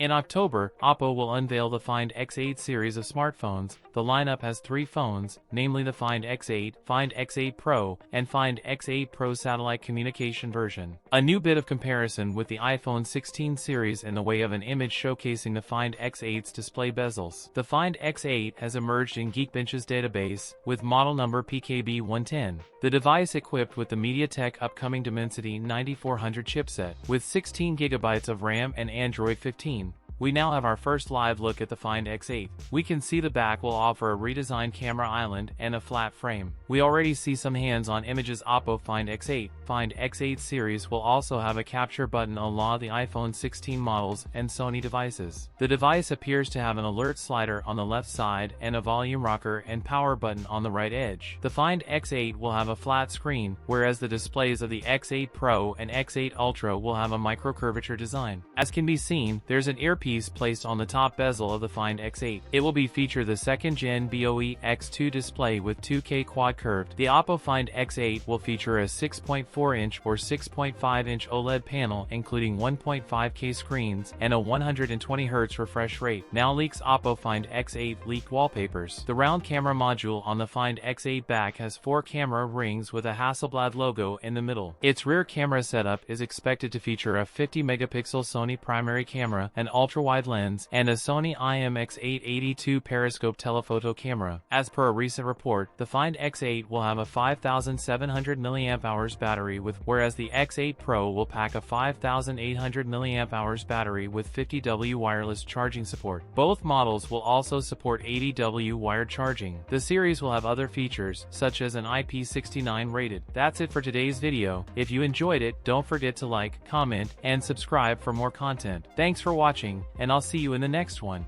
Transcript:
In October, Oppo will unveil the Find X8 series of smartphones. The lineup has 3 phones, namely the Find X8, Find X8 Pro, and Find X8 Pro satellite communication version. A new bit of comparison with the iPhone 16 series in the way of an image showcasing the Find X8's display bezels. The Find X8 has emerged in Geekbench's database, with model number PKB110. The device equipped with the MediaTek upcoming Dimensity 9400 chipset, with 16 GB of RAM and Android 15. We now have our first live look at the Find X8. We can see the back will offer a redesigned camera island and a flat frame. We already see some hands-on images. Oppo Find X8. Find X8 series will also have a capture button a la the iPhone 16 models and Sony devices. The device appears to have an alert slider on the left side and a volume rocker and power button on the right edge. The Find X8 will have a flat screen, whereas the displays of the X8 Pro and X8 Ultra will have a microcurvature design. As can be seen, there's an earpiece placed on the top bezel of the Find X8. It will feature the 2nd Gen BOE X2 display with 2K quad curved. The Oppo Find X8 will feature a 6.4-inch or 6.5-inch OLED panel including 1.5K screens and a 120Hz refresh rate. Now leaks Oppo Find X8 leaked wallpapers. The round camera module on the Find X8 back has 4 camera rings with a Hasselblad logo in the middle. Its rear camera setup is expected to feature a 50-megapixel Sony primary camera, an ultra-wide lens, and a Sony IMX882 periscope telephoto camera. As per a recent report, the Find X8 will have a 5,700 mAh battery whereas the X8 Pro will pack a 5,800 mAh battery with 50W wireless charging support. Both models will also support 80W wired charging. The series will have other features, such as an IP69 rated. That's it for today's video. If you enjoyed it, don't forget to like, comment, and subscribe for more content. Thanks for watching, and I'll see you in the next one.